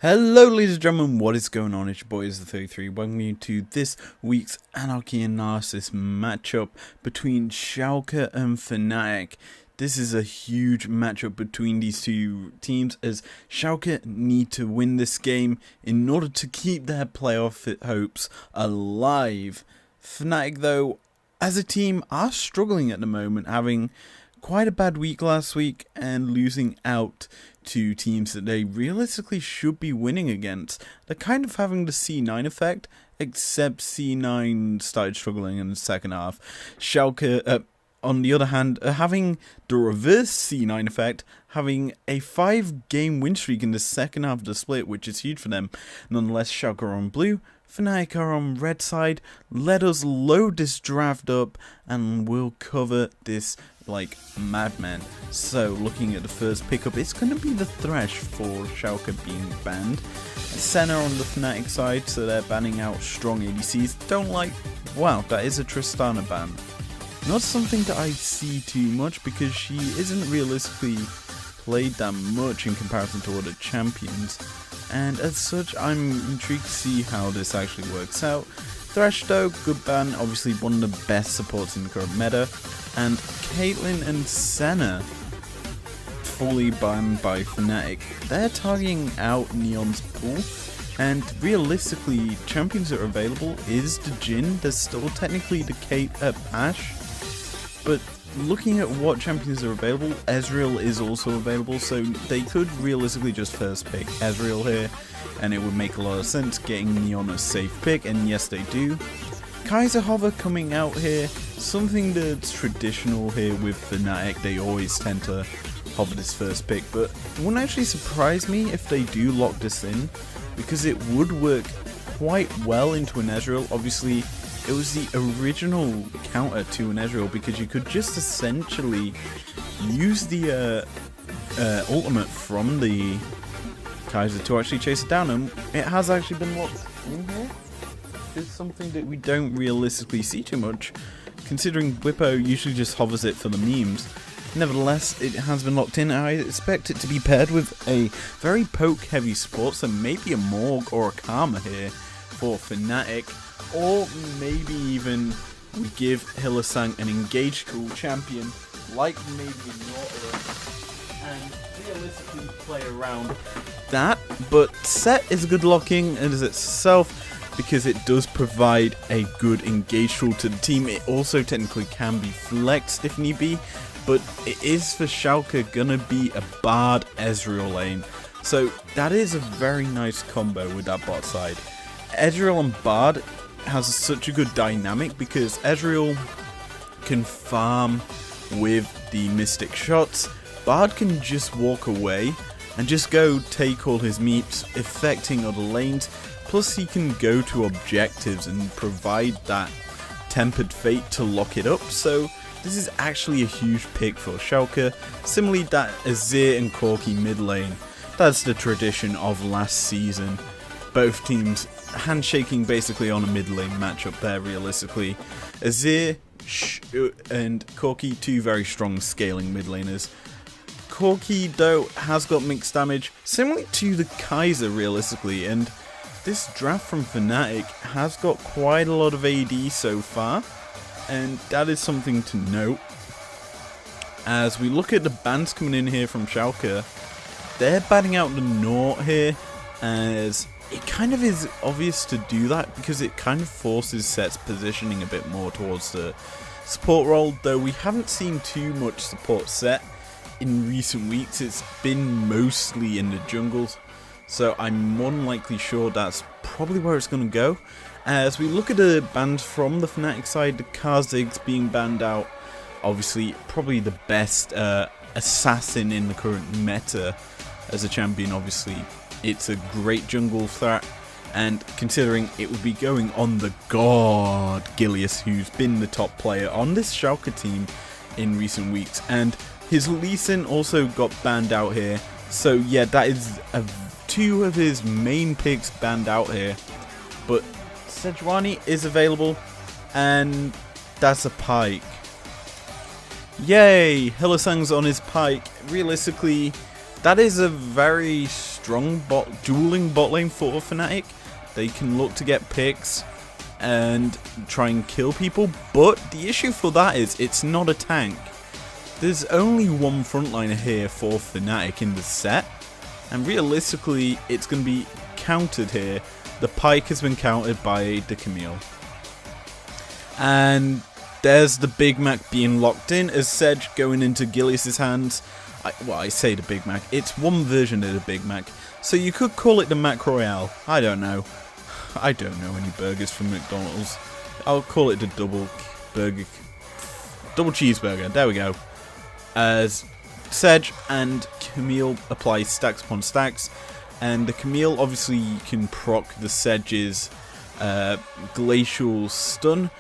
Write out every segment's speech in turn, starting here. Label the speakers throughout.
Speaker 1: Hello ladies and gentlemen, what is going on? It's your boy Iz33, welcome you to this week's Anarchy Analysis matchup between Schalke and Fnatic. This is a huge matchup between these two teams as Schalke need to win this game in order to keep their playoff hopes alive. Fnatic though, as a team, are struggling at the moment, having quite a bad week last week and losing out to teams that they realistically should be winning against. They're kind of having the C9 effect, except C9 started struggling in the second half. Schalke, on the other hand, are having the reverse C9 effect, having a 5-game win streak in the second half of the split, which is huge for them. Nonetheless, Schalke are on blue, Fnatic are on red side. Let us load this draft up and we'll cover this like madmen. So looking at the first pickup, it's going to be the Thresh for Schalke being banned. Senna on the Fnatic side, so they're banning out strong ADCs. Don't like, wow, that is a Tristana ban. Not something that I see too much because she isn't realistically played that much in comparison to other champions. And as such, I'm intrigued to see how this actually works out. Thresh though, good ban, obviously one of the best supports in the current meta. And Caitlyn and Senna, fully banned by Fnatic. They're targeting out Neon's pool. And realistically, champions that are available is the Jhin. There's still technically the Ashe. But looking at what champions are available, Ezreal is also available, so they could realistically just first pick Ezreal here, and it would make a lot of sense getting Neon a safe pick, and yes they do. Kaiser Hover coming out here, something that's traditional here with Fnatic. They always tend to hover this first pick, but it wouldn't actually surprise me if they do lock this in, because it would work quite well into an Ezreal. Obviously, it was the original counter to an Ezreal because you could just essentially use the ultimate from the Kaiser to actually chase it down, and it has actually been locked in here. It's something that we don't realistically see too much, considering Whippo usually just hovers it for the memes. Nevertheless, it has been locked in, and I expect it to be paired with a very poke-heavy support, so maybe a Morg or a Karma here for Fnatic. Or maybe even we give Hylissang an engaged cool champion, like maybe Nautilus, and realistically play around that. But Set is a good locking as itself because it does provide a good engage tool to the team. It also technically can be flexed if need be, but it is for Schalke gonna be a Bard Ezreal lane. So that is a very nice combo with that bot side. Ezreal and Bard has such a good dynamic because Ezreal can farm with the Mystic shots. Bard can just walk away and just go take all his meeps, affecting other lanes. Plus he can go to objectives and provide that Tempered Fate to lock it up. So this is actually a huge pick for Schalke. Similarly, that Azir and Corki mid lane, that's the tradition of last season. Both teams handshaking basically on a mid lane matchup there realistically. Azir and Corki, two very strong scaling mid laners. Corki though has got mixed damage, similar to the Kaiser realistically, and this draft from Fnatic has got quite a lot of AD so far, and that is something to note. As we look at the bans coming in here from Schalke, they're banning out the Nort here, as it kind of is obvious to do that because it kind of forces Set's positioning a bit more towards the support role, though we haven't seen too much support Set in recent weeks. It's been mostly in the jungles, so I'm more than likely sure that's probably where it's going to go. As we look at the bans from the Fnatic side, the Kha'Zix being banned out, obviously probably the best assassin in the current meta as a champion. Obviously it's a great jungle threat, and considering it would be going on the god Gilius, who's been the top player on this Schalke team in recent weeks, and his Lee Sin also got banned out here. So yeah, that is two of his main picks banned out here, but Sejuani is available, and that's a Pyke. Yay! Hylissang's on his Pyke. Realistically, that is a very strong dueling bot lane for Fnatic. They can look to get picks and try and kill people, but the issue for that is it's not a tank. There's only one frontliner here for Fnatic in the set, and realistically it's going to be countered here. The Pyke has been countered by the Camille. And there's the Big Mac being locked in as Sedge going into Gilius's hands. I say the Big Mac, it's one version of the Big Mac, so you could call it the Mac Royale. I don't know any burgers from McDonald's. I'll call it the double cheeseburger. There we go. As Sedge and Camille apply stacks upon stacks, and the Camille obviously can proc the Sedge's glacial stun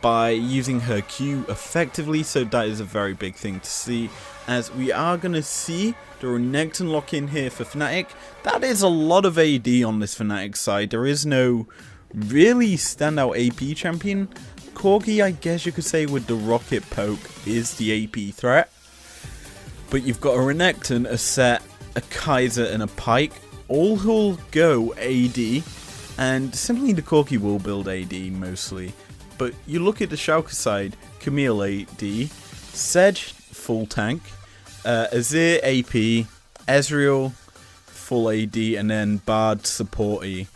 Speaker 1: by using her Q effectively, so that is a very big thing to see, as we are going to see the Renekton lock in here for Fnatic. That is a lot of AD on this Fnatic side. There is no really standout AP champion. Corgi, I guess you could say, with the rocket poke is the AP threat, but you've got a Renekton, a Set, a Kaiser and a Pyke, all who'll go AD, and simply the Corgi will build AD mostly. But you look at the Schalke side, Camille AD, Sedge full tank, Azir AP, Ezreal full AD, and then Bard supporty.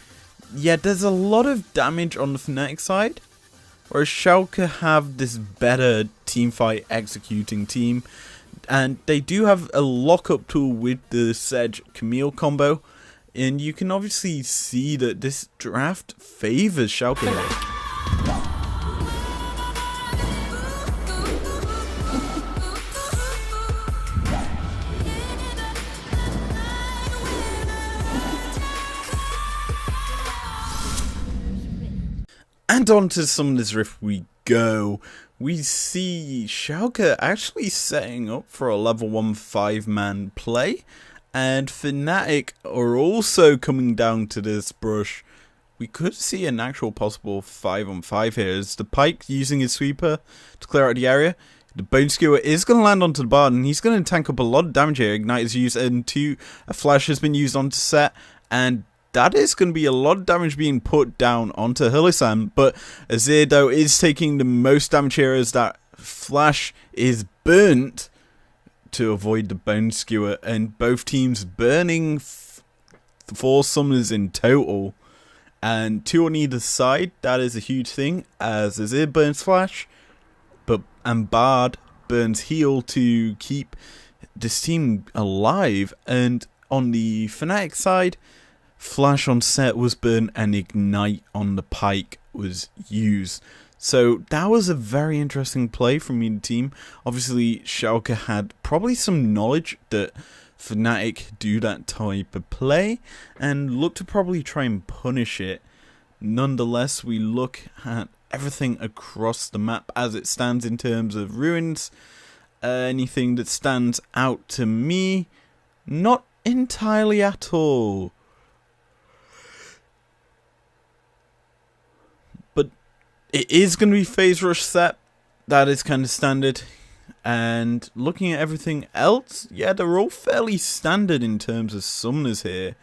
Speaker 1: Yeah, there's a lot of damage on the Fnatic side, whereas Schalke have this better teamfight executing team, and they do have a lockup tool with the Sedge Camille combo, and you can obviously see that this draft favors Schalke here. And on to Summoner's Rift we go. We see Schalke actually setting up for a level 1 5-man play, and Fnatic are also coming down to this brush. We could see an actual possible 5-on-5 here, as the Pyke using his sweeper to clear out the area. The Bone Skewer is going to land onto the Bard, and he's going to tank up a lot of damage here. Ignite is used, and a flash has been used onto Set, and that is going to be a lot of damage being put down onto Hylissang, but Azir though is taking the most damage here as that flash is burnt to avoid the Bone Skewer, and both teams burning 4 summoners in total, and 2 on either side. That is a huge thing, as Azir burns flash, and Bard burns heal to keep this team alive. And on the Fnatic side, flash on Set was burned and Ignite on the Pyke was used. So that was a very interesting play from the team. Obviously Schalke had probably some knowledge that Fnatic do that type of play and look to probably try and punish it. Nonetheless, we look at everything across the map as it stands in terms of ruins. Anything that stands out to me? Not entirely at all. But it is going to be phase rush Set. That is kind of standard. And looking at everything else, yeah, they're all fairly standard in terms of summoners here.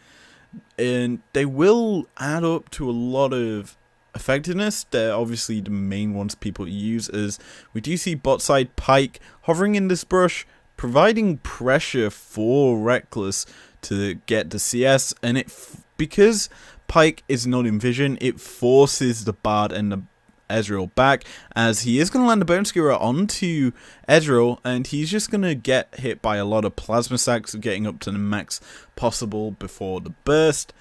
Speaker 1: And they will add up to a lot of effectiveness. They're obviously the main ones people use, as we do see bot side Pyke hovering in this brush, providing pressure for Reckless to get the CS, and because Pyke is not in vision, it forces the Bard and the Ezreal back, as he is going to land a Bone Skewer onto Ezreal, and he's just going to get hit by a lot of plasma stacks, getting up to the max possible before the burst,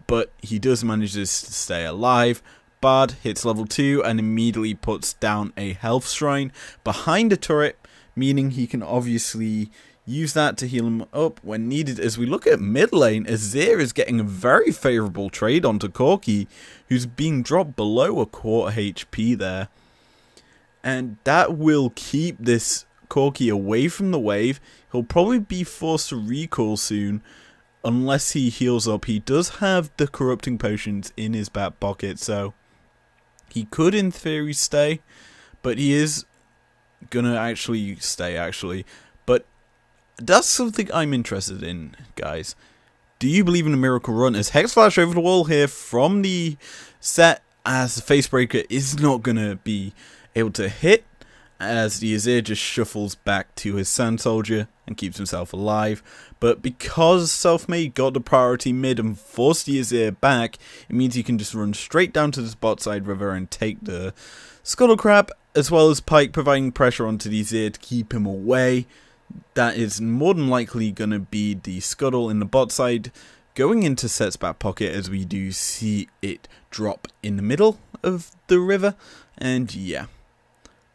Speaker 1: but he does manage to stay alive. Bard hits level 2 and immediately puts down a health shrine behind the turret, meaning he can obviously use that to heal him up when needed. As we look at mid lane, Azir is getting a very favourable trade onto Corgi, who's being dropped below a quarter HP there. And that will keep this Corgi away from the wave. He'll probably be forced to recall soon, unless he heals up. He does have the corrupting potions in his back pocket, so he could in theory stay, but he is gonna actually stay, but that's something I'm interested in, guys. Do you believe in a miracle run? As Hex Flash over the wall here from the set, as the Facebreaker is not going to be able to hit, as the Azir just shuffles back to his Sand Soldier and keeps himself alive. But because Selfmade got the priority mid and forced the Azir back, it means he can just run straight down to the bot side river and take the Scuttle Crab, as well as Pyke providing pressure onto the Azir to keep him away. That is more than likely going to be the Scuttle in the bot side going into Set's back pocket, as we do see it drop in the middle of the river. And yeah,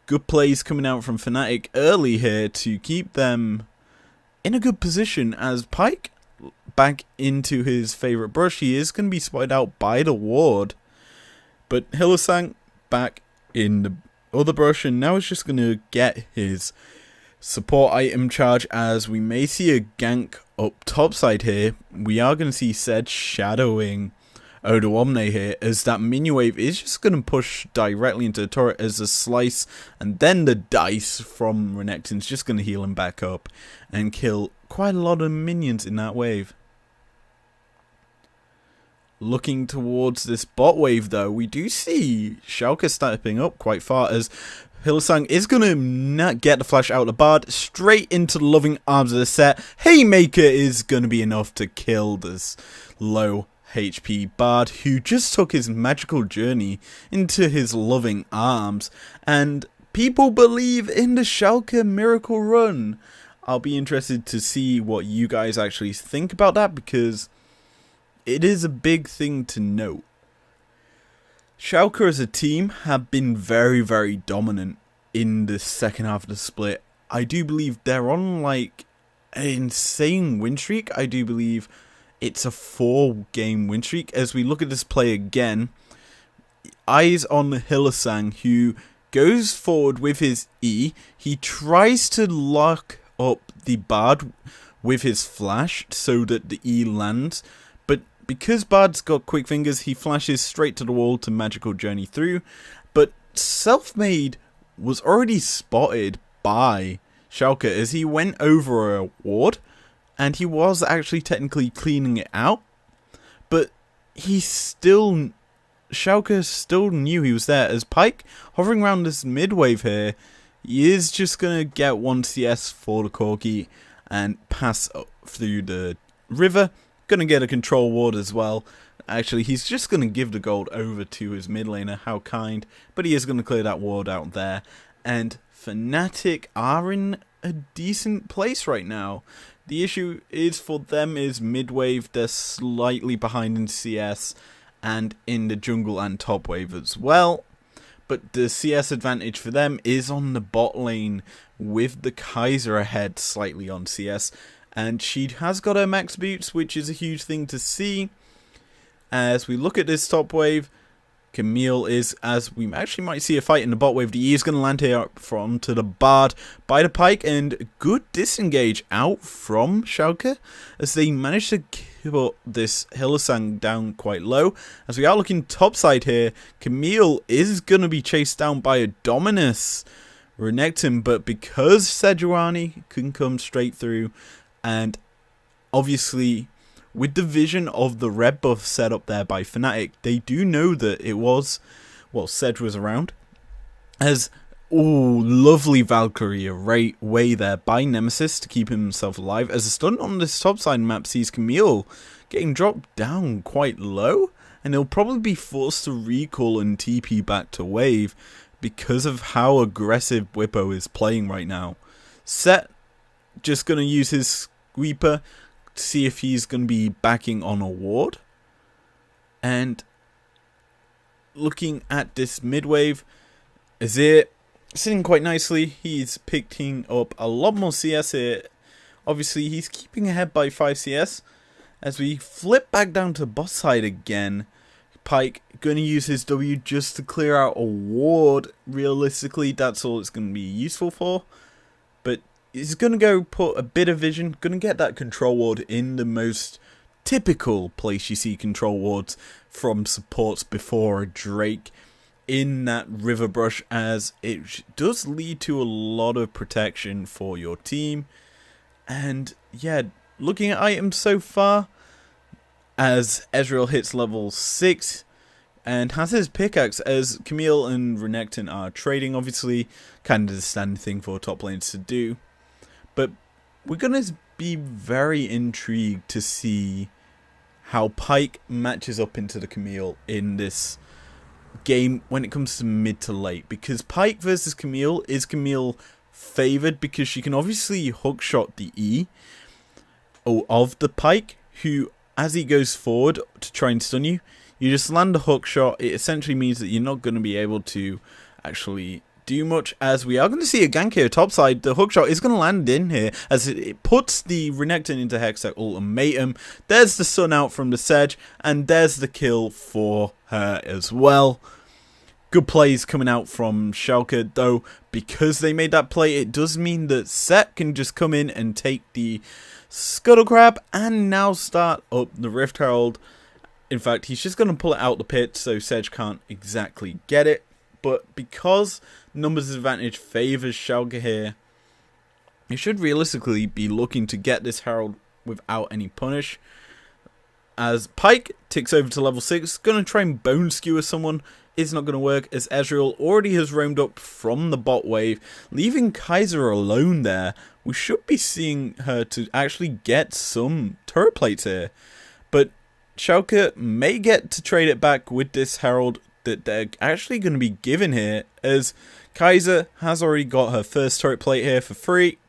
Speaker 1: good plays coming out from Fnatic early here to keep them in a good position, as Pyke back into his favourite brush. He is going to be spotted out by the ward, but Hylissang back in the other brush, and now he's just going to get his support item charge, as we may see a gank up topside here. We are going to see Zed shadowing Odoamne here, as that minion wave is just going to push directly into the turret as a slice, and then the dice from Renekton's just going to heal him back up and kill quite a lot of minions in that wave. Looking towards this bot wave though, we do see Schalke stepping up quite far, as Hylissang is going to not get the flash out of the Bard, straight into the loving arms of the set. Haymaker is going to be enough to kill this low HP Bard, who just took his magical journey into his loving arms. And people believe in the Schalke miracle run. I'll be interested to see what you guys actually think about that, because it is a big thing to note. Schalke as a team have been very, very dominant in the second half of the split. I do believe they're on like an insane win streak. I do believe it's a 4-game win streak. As we look at this play again, eyes on Hylissang, who goes forward with his E. He tries to lock up the Bard with his flash so that the E lands, but because Bard's got quick fingers, he flashes straight to the wall to magical journey through. But Selfmade was already spotted by Schalke as he went over a ward, and he was actually technically cleaning it out, but Schalke still knew he was there, as Pyke hovering around this mid wave here. He is just going to get 1 CS for the Corki and pass through the river. Going to get a control ward as well. Actually, he's just going to give the gold over to his mid laner. How kind. But he is going to clear that ward out there. And Fnatic are in a decent place right now. The issue is for them is mid wave. They're slightly behind in CS and in the jungle and top wave as well. But the CS advantage for them is on the bot lane, with the Kaiser ahead slightly on CS. And she has got her max boots, which is a huge thing to see. As we look at this top wave, Camille is, as we actually might see a fight in the bot wave. The E is going to land here up front to the Bard by the Pyke, and good disengage out from Schalke as they manage to put this Hylissang down quite low. As we are looking topside here, Camille is going to be chased down by a Dominus Renekton, but because Sejuani can come straight through, and obviously with the vision of the red buff set up there by Fnatic, they do know that it was, well, Sedge was around. As, oh, lovely Valkyrie right way there by Nemesis to keep himself alive. As a stun on this topside map sees Camille getting dropped down quite low, and he'll probably be forced to recall and TP back to wave because of how aggressive Bwipo is playing right now. Set just going to use his Sweeper to see if he's going to be backing on a ward. And looking at this mid wave, Azir sitting quite nicely. He's picking up a lot more CS here. Obviously, he's keeping ahead by 5 CS. As we flip back down to boss side again, Pyke going to use his W just to clear out a ward. Realistically, that's all it's going to be useful for. But he's going to go put a bit of vision, going to get that control ward in the most typical place you see control wards from supports before a Drake, in that river brush, as it does lead to a lot of protection for your team. And yeah, looking at items so far, as Ezreal hits level 6 and has his pickaxe, as Camille and Renekton are trading, obviously, kind of the standard thing for top lanes to do. But we're going to be very intrigued to see how Pyke matches up into the Camille in this game when it comes to mid to late, because Pyke versus Camille is Camille favored because she can obviously hookshot the E of the Pyke, who as he goes forward to try and stun you, you just land a hookshot. It essentially means that you're not going to be able to actually do much, as we are going to see a gank here topside. The hookshot is going to land in here as it puts the Renekton into Hextech ultimatum. There's the stun out from the Sedge, and there's the kill for her as well. Good plays coming out from Schalke, though, because they made that play, it does mean that Set can just come in and take the Scuttle Crab and now start up the Rift Herald. In fact, he's just going to pull it out the pit so Sedge can't exactly get it. But because numbers advantage favours Schalke here, you should realistically be looking to get this Herald without any punish. As Pyke ticks over to level 6, going to try and bone skewer someone. Is not going to work, as Ezreal already has roamed up from the bot wave, leaving Kaiser alone there. We should be seeing her to actually get some turret plates here. But Schalke may get to trade it back with this Herald that they're actually going to be given here, as Kaiser has already got her first turret plate here for free.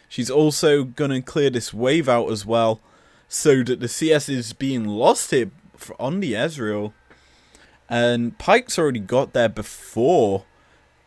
Speaker 1: She's also going to clear this wave out as well, so that the CS is being lost here on the Ezreal. And Pyke's already got there before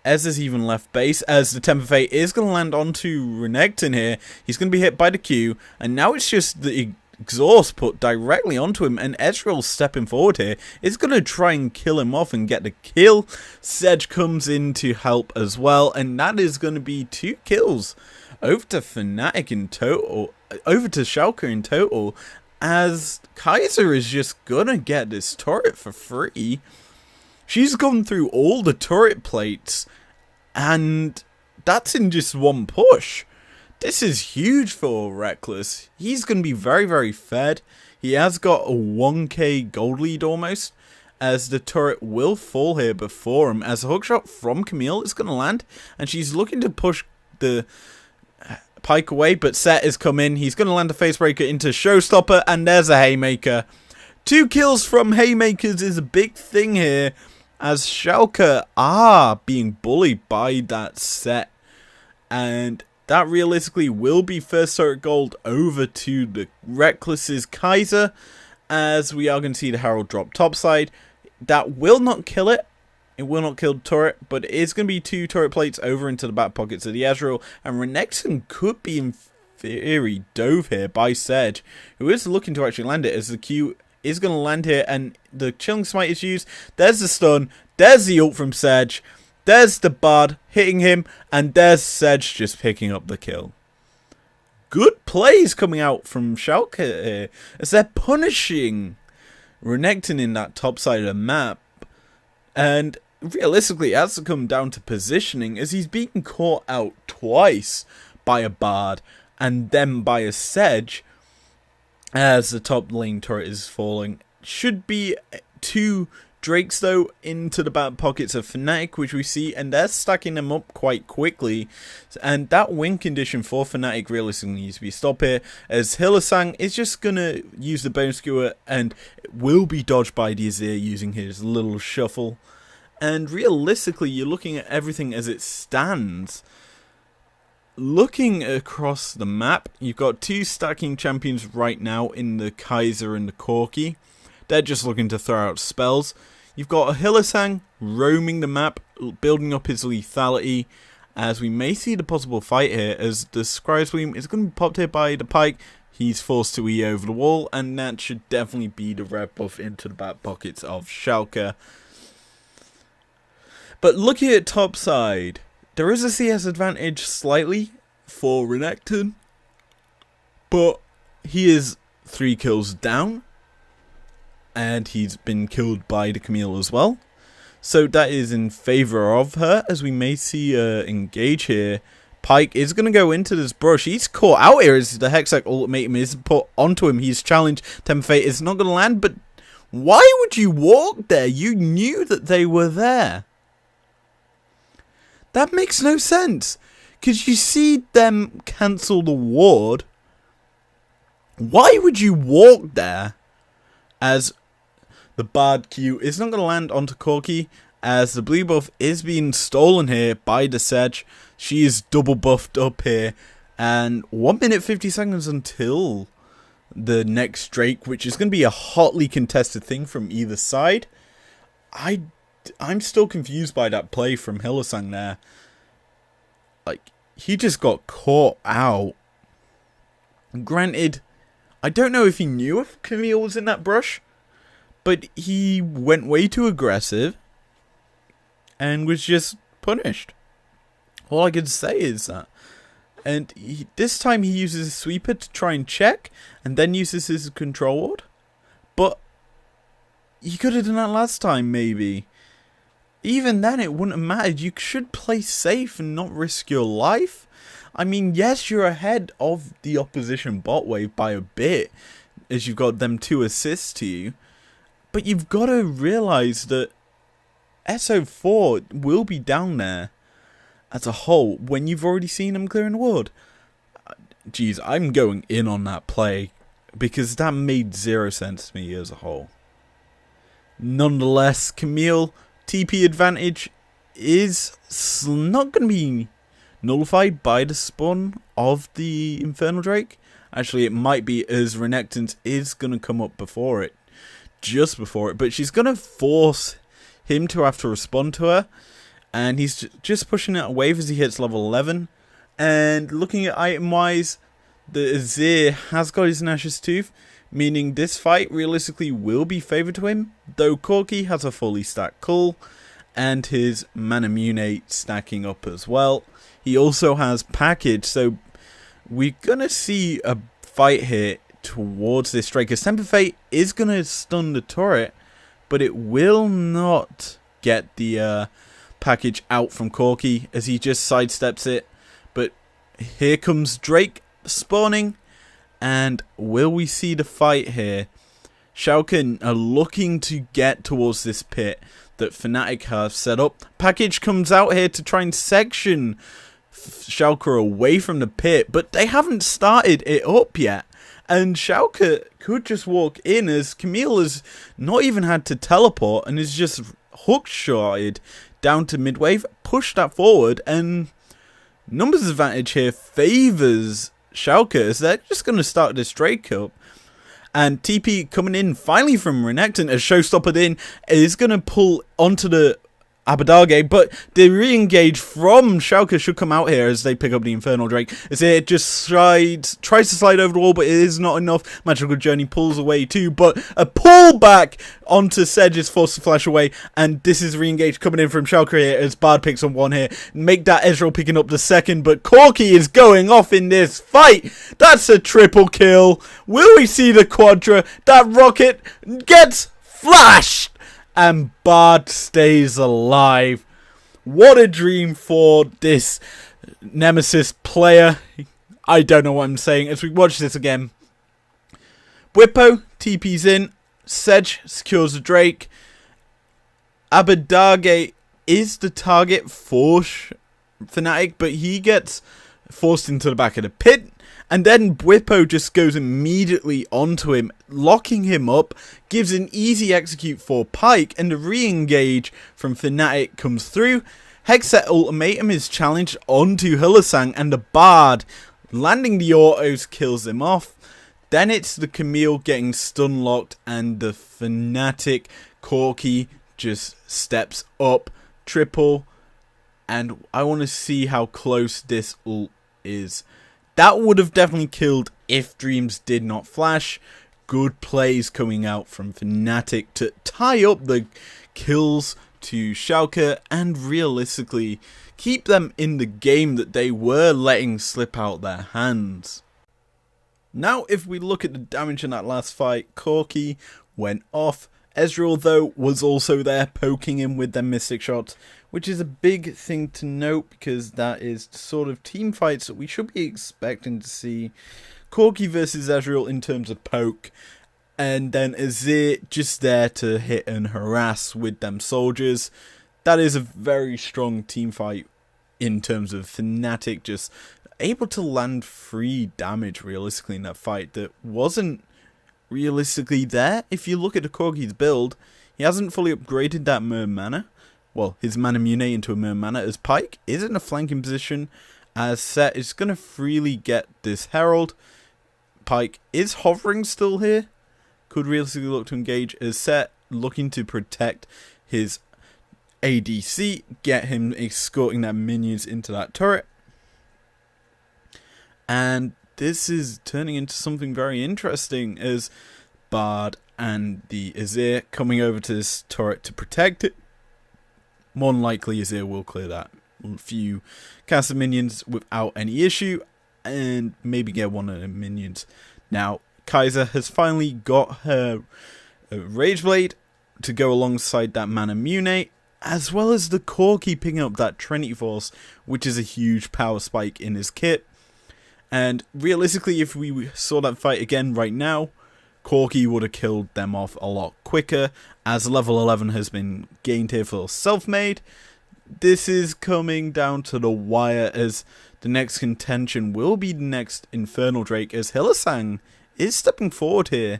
Speaker 1: Ez has even left base, as the Temper Fate is going to land onto Renekton here. He's going to be hit by the Q, and now it's just the exhaust put directly onto him, and Ezreal stepping forward here is going to try and kill him off and get the kill. Sedge comes in to help as well, and that is going to be 2 kills over to Fnatic in total, over to Schalke in total, as Kaiser is just gonna get this turret for free. She's gone through all the turret plates, and that's in just one push. This is huge for Reckless. He's gonna be very, very fed. He has got a 1k gold lead almost, as the turret will fall here before him, as a hookshot from Camille is gonna land, and she's looking to push the Pyke away, but Set has come in. He's going to land a Facebreaker into Showstopper, and there's a Haymaker. 2 kills from Haymakers is a big thing here, as Schalke are being bullied by that Set. And that realistically will be first turret gold over to the Reckless's Kaiser, as we are going to see the Herald drop topside. That will not kill it. It will not kill the turret, but it is going to be 2 turret plates over into the back pockets of the Ezreal, and Renekton could be in theory dove here by Sedge, who is looking to actually land it, as the Q is going to land here, and the Chilling Smite is used. There's the stun, there's the ult from Sedge, there's the Bard hitting him, and there's Sedge just picking up the kill. Good plays coming out from Schalke here, as they're punishing Renekton in that top side of the map, and realistically, it has to come down to positioning, as he's being caught out twice by a Bard and then by a Sedge as the top lane turret is falling. Should be 2 Drakes though into the back pockets of Fnatic, which we see, and they're stacking them up quite quickly, and that win condition for Fnatic realistically needs to be stopped here, as Hylissang is just gonna use the Bone Skewer and will be dodged by the Azir using his little shuffle. And realistically, you're looking at everything as it stands. Looking across the map, you've got 2 stacking champions right now in the Kaiser and the Corki. They're just looking to throw out spells. You've got a Hylissang roaming the map, building up his lethality, as we may see the possible fight here, as the Scry's Gleam is going to be popped here by the Pyke. He's forced to E over the wall, and that should definitely be the red buff into the back pockets of Schalke. But looking at top side, there is a CS advantage slightly for Renekton, but he is 3 kills down, and he's been killed by the Camille as well. So that is in favour of her, as we may see engage here. Pyke is going to go into this brush. He's caught out here as the Hextech ultimatum is put onto him. He's challenged. Temfate is not going to land, but why would you walk there? You knew that they were there. That makes no sense. Because you see them cancel the ward. Why would you walk there as the Bard Q is not going to land onto Corki, as the blue buff is being stolen here by the Sedge. She is double buffed up here, and 1 minute 50 seconds until the next Drake, which is going to be a hotly contested thing from either side. I'm still confused by that play from Hylissang there. Like, he just got caught out. Granted, I don't know if he knew if Camille was in that brush, but he went way too aggressive and was just punished. All I can say is that. And this time he uses his sweeper to try and check, and then uses his control ward. But he could have done that last time, maybe. Even then, it wouldn't have mattered. You should play safe and not risk your life. I mean, yes, you're ahead of the opposition bot wave by a bit, as you've got them 2 assists to you. But you've got to realise that SO4 will be down there as a whole when you've already seen him clearing the ward. Jeez, I'm going in on that play because that made 0 sense to me as a whole. Nonetheless, Camille, TP advantage is not going to be nullified by the spawn of the Infernal Drake. Actually, it might be, as Renekton is going to come up before it. Just before it. But she's going to force him to have to respond to her. And he's just pushing it away as he hits level 11. And looking at item-wise, the Azir has got his Nash's Tooth, meaning this fight realistically will be favoured to him, though Corki has a fully stacked Cull, and his Manamune stacking up as well. He also has Package, so we're going to see a fight here towards this Drake. Temper Fate is going to stun the turret, but it will not get the package out from Corki as he just sidesteps it. But here comes Drake spawning, and will we see the fight here? Schalke are looking to get towards this pit that Fnatic have set up. Package comes out here to try and section Schalke away from the pit, but they haven't started it up yet. And Schalke could just walk in, as Camille has not even had to teleport and is just hook-shotted down to mid-wave, push that forward, and numbers advantage here favours Schalke, as they're just going to start this Drake up. And TP coming in finally from Renekton as Showstopper in is going to pull onto the Abadage, but the re-engage from Schalke should come out here as they pick up the Infernal Drake. As it just tries to slide over the wall, but it is not enough. Magical Journey pulls away too, but a pullback onto Sedge is forced to flash away, and this is re-engage coming in from Schalke here as Bard picks on one here. Make that Ezreal picking up the second, but Corki is going off in this fight. That's a triple kill. Will we see the Quadra? That rocket gets flashed! And Bard stays alive. What a dream for this Nemesis player. I don't know what I'm saying as we watch this again. Bwipo TP's in. Sedge secures the Drake. Abadage is the target for Fnatic, but he gets forced into the back of the pit. And then Bwipo just goes immediately onto him, locking him up, gives an easy execute for Pyke, and the re-engage from Fnatic comes through. Hexet ultimatum is challenged onto Hylissang, and the Bard, landing the autos, kills him off. Then it's the Camille getting stun locked, and the Fnatic Corki just steps up, triple, and I want to see how close this ult is. That would have definitely killed if Dreams did not flash. Good plays coming out from Fnatic to tie up the kills to Schalke and realistically keep them in the game that they were letting slip out their hands. Now, if we look at the damage in that last fight, Corki went off. Ezreal, though, was also there poking him with their mystic shots, which is a big thing to note because that is the sort of team fights that we should be expecting to see. Corki versus Ezreal in terms of poke, and then Azir just there to hit and harass with them soldiers. That is a very strong team fight in terms of Fnatic just able to land free damage realistically in that fight that wasn't realistically there. If you look at the Corgi's build, he hasn't fully upgraded that Mer mana. Well, his mana mune into a Mer mana, as Pyke is in a flanking position, as Set is going to freely get this Herald. Pyke is hovering still here, could realistically look to engage, as Set looking to protect his ADC, get him escorting that minions into that turret. And this is turning into something very interesting as Bard and the Azir coming over to this turret to protect it. More than likely Azir will clear that few cast of minions without any issue and maybe get one of the minions. Now Kaiser has finally got her Rage Blade to go alongside that Mana Mune, as well as the Corki picking up that Trinity Force, which is a huge power spike in his kit. And realistically, if we saw that fight again right now, Corki would have killed them off a lot quicker, as level 11 has been gained here for Self-Made. This is coming down to the wire, as the next contention will be the next Infernal Drake, as Hylissang is stepping forward here.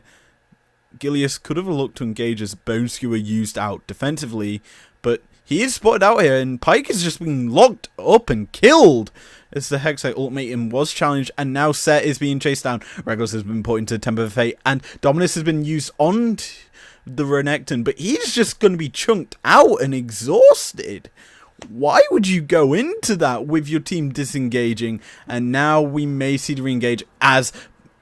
Speaker 1: Gilius could have looked to engage as Bone Skewer used out defensively, but he is spotted out here, and Pyke is just being locked up and killed as the Hexite ultimatum was challenged, and now Set is being chased down. Regulus has been put into Temper of Fate, and Dominus has been used on the Renekton, but he's just going to be chunked out and exhausted. Why would you go into that with your team disengaging? And now we may see the re-engage as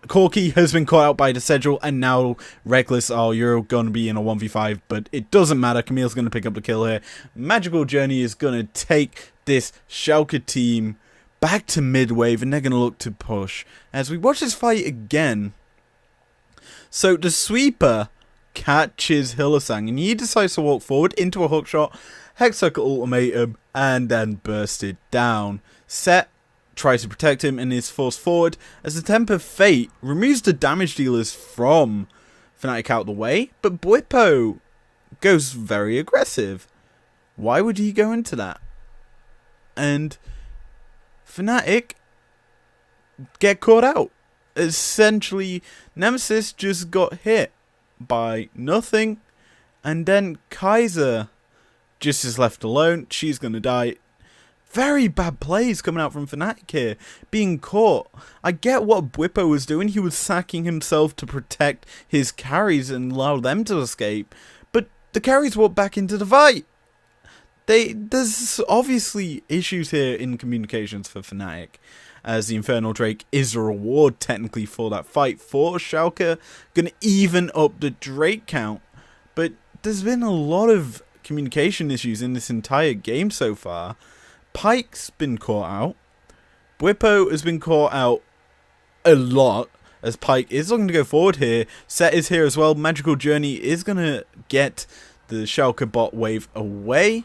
Speaker 1: Corki has been caught out by the Sedgel, and now Reckless, oh, you're going to be in a 1v5, but it doesn't matter. Camille's going to pick up the kill here. Magical Journey is going to take this Schalke team back to mid-wave, and they're going to look to push. As we watch this fight again, so the sweeper catches Hylissang, and he decides to walk forward into a hookshot, Hextech ultimatum, and then burst it down. Set tries to protect him and is forced forward as the Temper Fate removes the damage dealers from Fnatic out of the way, but Bwipo goes very aggressive. Why would he go into that? And Fnatic get caught out. Essentially, Nemesis just got hit by nothing, and then Kaiser just is left alone. She's going to die. Very bad plays coming out from Fnatic here. Being caught. I get what Bwipo was doing. He was sacking himself to protect his carries and allow them to escape. But the carries walked back into the fight. There's obviously issues here in communications for Fnatic, as the Infernal Drake is a reward technically for that fight for Schalke. Gonna even up the Drake count. But there's been a lot of communication issues in this entire game so far. Pyke's been caught out. Bwipo has been caught out a lot, as Pyke is looking to go forward here. Set is here as well. Magical Journey is going to get the Schalke bot wave away.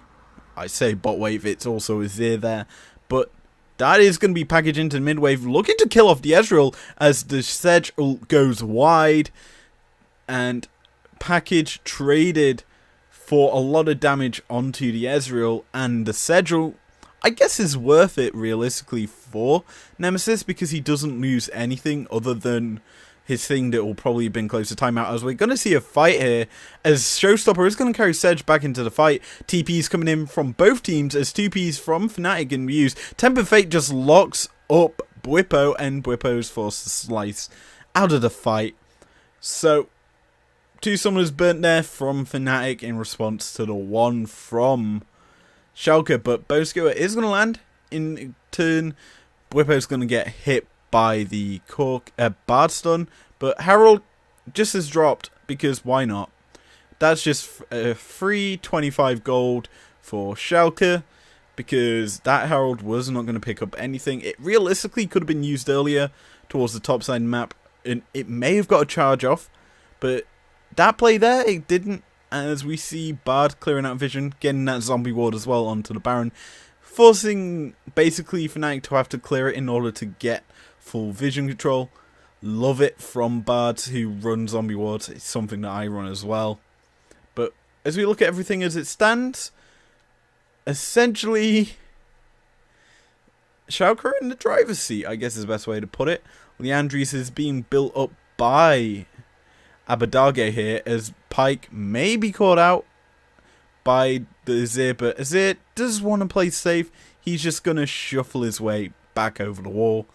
Speaker 1: I say bot wave, it's also Azir there. But that is going to be packaged into mid-wave, looking to kill off the Ezreal as the Sedge ult goes wide. And package traded for a lot of damage onto the Ezreal, and the Sedge ult, I guess, is worth it realistically for Nemesis, because he doesn't lose anything other than his thing that will probably have been close to timeout, as we're going to see a fight here as Showstopper is going to carry Sedge back into the fight. TP's coming in from both teams as 2Ps from Fnatic and Muse. Temper Fate just locks up Bwipo, and Bwipo's forced to slice out of the fight. So 2 summoners burnt there from Fnatic in response to the 1 from Schalke, but Bowskewer is going to land in turn. Bwipo's going to get hit by the Bard stun, but Herald just has dropped, because why not? That's just a free 25 gold for Schalke, because that Herald was not going to pick up anything. It realistically could have been used earlier towards the top side map, and it may have got a charge off, but that play there, it didn't as we see Bard clearing out vision, getting that zombie ward as well onto the Baron, forcing basically Fnatic to have to clear it in order to get full vision control. Love it from Bard, who runs zombie wards. It's something that I run as well. But as we look at everything as it stands, essentially Schalke are in the driver's seat, I guess is the best way to put it. Leandris is being built up by Abadage here, as Pyke may be caught out by the Azir, but Azir does want to play safe. He's just going to shuffle his way back over the wall.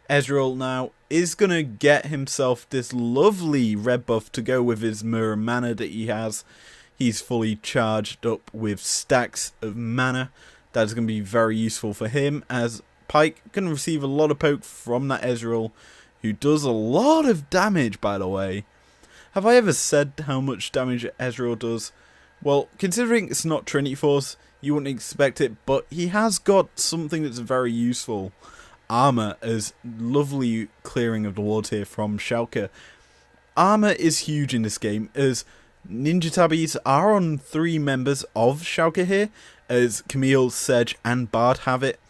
Speaker 1: Ezreal now is going to get himself this lovely red buff to go with his mirror mana that he has. He's fully charged up with stacks of mana. That is going to be very useful for him, as Pyke can receive a lot of poke from that Ezreal, who does a lot of damage, by the way. Have I ever said how much damage Ezreal does? Well, considering it's not Trinity Force, you wouldn't expect it, but he has got something that's very useful. Armor, as lovely clearing of the wards here from Schalke. Armor is huge in this game, as Ninja Tabbies are on 3 members of Schalke here, as Camille, Sedge and Bard have it.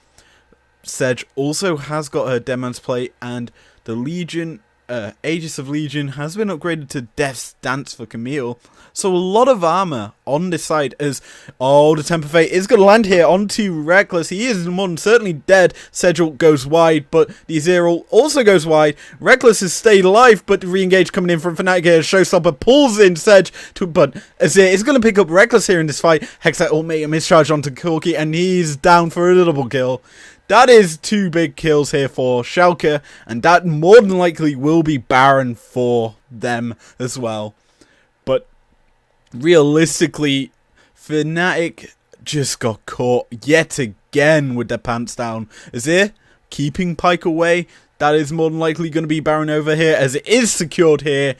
Speaker 1: Sedge also has got her Deadman's Plate, and the Legion, Aegis of Legion has been upgraded to Death's Dance for Camille. So a lot of armor on this side, as the Temper Fate is going to land here onto Reckless. He is more than certainly dead. Sedge goes wide, but the Azir also goes wide. Reckless has stayed alive, but the re-engage coming in from Fnatic here. Showstopper pulls in Sedge, but Azir is going to pick up Reckless here in this fight. Hexite ultimate mischarge onto Corki, and he's down for a double kill. That is 2 big kills here for Schalke, and that more than likely will be Baron for them as well. But realistically, Fnatic just got caught yet again with their pants down. Azir keeping Pyke away. That is more than likely going to be Baron over here, as it is secured here.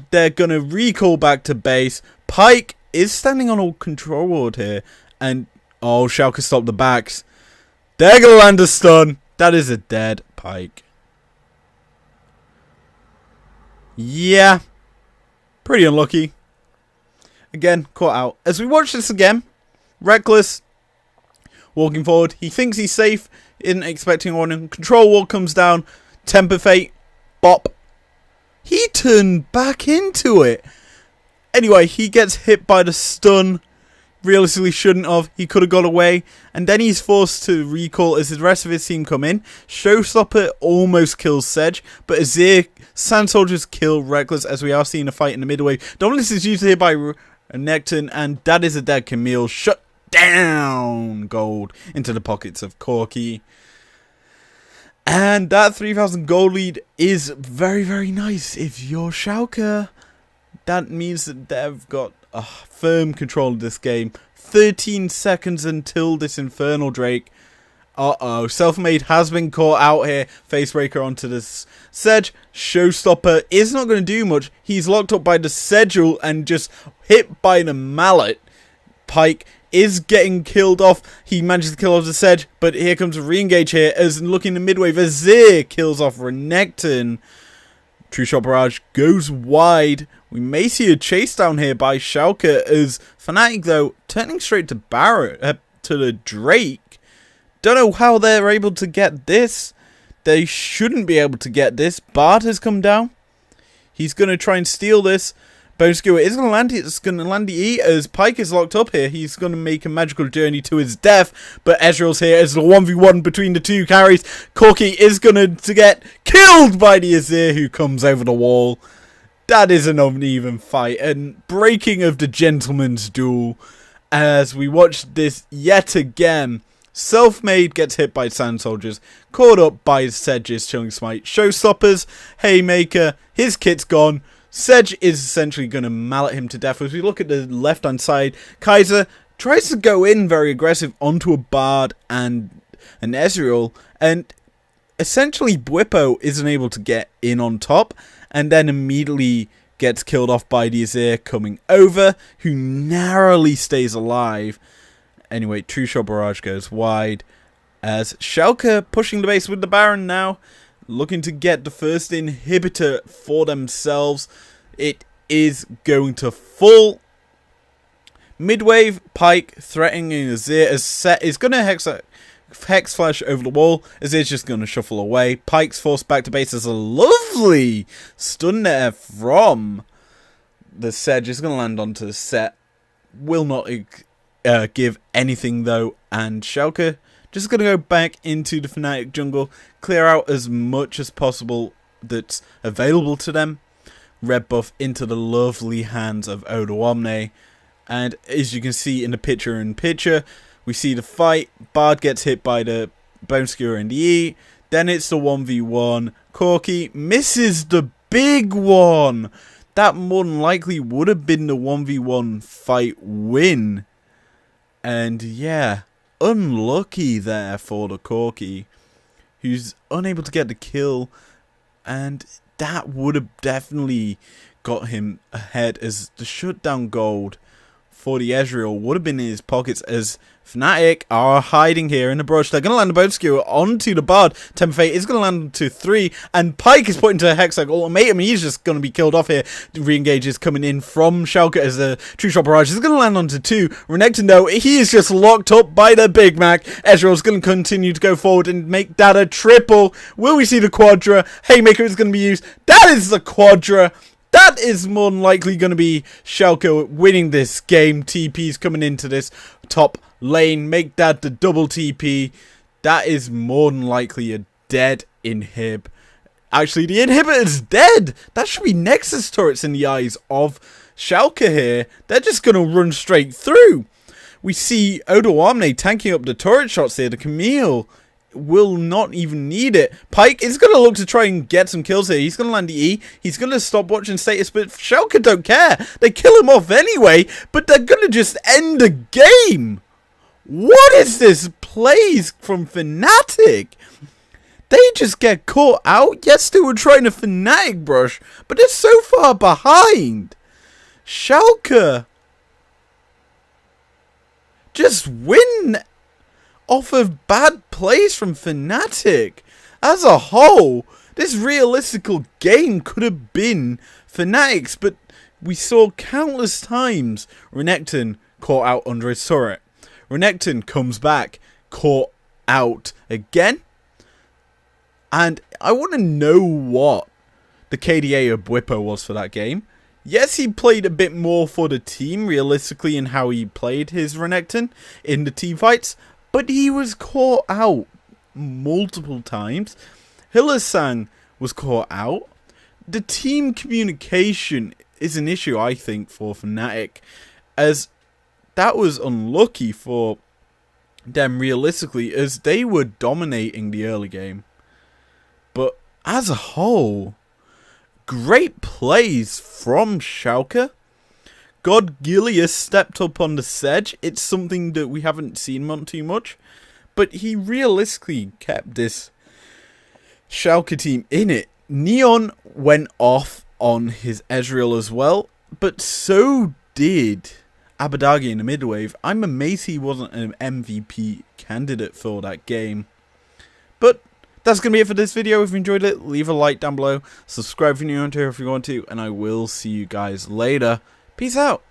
Speaker 1: They're going to recall back to base. Pyke is standing on a control ward here, and Schalke stopped the backs. They're going to land a stun. That is a dead Pyke. Yeah. Pretty unlucky. Again, caught out. As we watch this again, Reckless walking forward. He thinks he's safe. Isn't expecting one. Control wall comes down. Temper Fate. Bop. He turned back into it. Anyway, he gets hit by the stun. Realistically shouldn't have. He could have got away. And then he's forced to recall as the rest of his team come in. Showstopper almost kills Sedge, but Azir, Sand Soldiers kill Reckless, as we are seeing a fight in the middle wave. Dominus is used here by Necton, and that is a dead Camille. Shut down gold into the pockets of Corki. And that 3,000 gold lead is very, very nice. If you're Schalke, that means that they've got firm control of this game. 13 seconds until this Infernal Drake. Self-made has been caught out here. Facebreaker onto this Sedge. Showstopper is not going to do much. He's locked up by the Sedgel and just hit by the mallet. Pyke is getting killed off. He manages to kill off the Sedge, but here comes a re-engage here, as looking the midwave. Azir kills off Renekton. True Shot Barrage goes wide. We may see a chase down here by Schalke, as Fnatic, though, turning straight to to the Drake. Don't know how they're able to get this. They shouldn't be able to get this. Bard has come down. He's going to try and steal this. Bone Skewer is going to land. It's going to land the E, as Pyke is locked up here. He's going to make a magical journey to his death. But Ezreal's here as the 1v1 between the 2 carries. Corki is going to get killed by the Azir, who comes over the wall. That is an uneven fight, and breaking of the gentleman's duel, as we watch this yet again. Self-made gets hit by Sand Soldiers, caught up by Sedge's Chilling Smite. Showstoppers, Haymaker, his kit's gone. Sedge is essentially going to mallet him to death. As we look at the left-hand side, Kaiser tries to go in very aggressive onto a Bard and an Ezreal, and essentially Bwippo isn't able to get in on top, and then immediately gets killed off by the Azir coming over, who narrowly stays alive. Anyway, True Shot Barrage goes wide, as Schalke pushing the base with the Baron now, looking to get the first inhibitor for themselves. It is going to fall. Midwave, Pyke threatening Azir as Set is going to Hex Flash over the wall. Azir's just going to shuffle away. Pyke's forced back to base as a lovely stun there from the Sedge. Is going to land onto the Set. Will not give anything though. And Schalke just going to go back into the Fnatic jungle. Clear out as much as possible that's available to them. Red buff into the lovely hands of Odoamne. And as you can see in the picture-in-picture, we see the fight. Bard gets hit by the Bone Skewer and the E. Then it's the 1v1. Corki misses the big one. That more than likely would have been the 1v1 fight win. And yeah, unlucky there for the Corki, who's unable to get the kill. And that would have definitely got him ahead, as the shutdown gold for the Ezreal would have been in his pockets, as Fnatic are hiding here in the brush. They're going to land a Bone Skewer onto the Bard. Temper Fate is going to land to 3, and Pyke is put into a Hexag ultimatum. He's just going to be killed off here. Re-engage is coming in from Schalke as the True Shot Barrage is going to land onto 2. Renekton, though, he is just locked up by the Big Mac. Ezreal is going to continue to go forward and make that a triple. Will we see the Quadra? Haymaker is going to be used. That is the Quadra. That is more than likely going to be Schalke winning this game. TP's coming into this top lane. Make that the double TP. That is more than likely a dead inhib. Actually, the inhibitor is dead. That should be Nexus turrets in the eyes of Schalke here. They're just going to run straight through. We see Odoamne tanking up the turret shots here. The Camille will not even need it. Pyke is going to look to try and get some kills here. He's going to land the E. He's going to stop watching status, but Schalke don't care. They kill him off anyway, but they're going to just end the game. What is this plays from Fnatic? They just get caught out. Yes, they were trying a Fnatic brush, but they're so far behind. Schalke just win off of bad plays from Fnatic. As a whole, this realistical game could have been Fnatic's, but we saw countless times Renekton caught out under his turret. Renekton comes back, caught out again. And I want to know what the KDA of Bwipo was for that game. Yes, he played a bit more for the team, realistically, in how he played his Renekton in the team fights. But he was caught out multiple times. Hylissang was caught out. The team communication is an issue, I think, for Fnatic, as that was unlucky for them realistically, as they were dominating the early game. But as a whole, great plays from Schalke. God Gilius stepped up on the Sedge. It's something that we haven't seen too much, but he realistically kept this Schalke team in it. Neon went off on his Ezreal as well, but so did Abadagi in the midwave. I'm amazed he wasn't an MVP candidate for that game. But that's going to be it for this video. If you enjoyed it, leave a like down below. Subscribe if you're new here if you want to, and I will see you guys later. Peace out.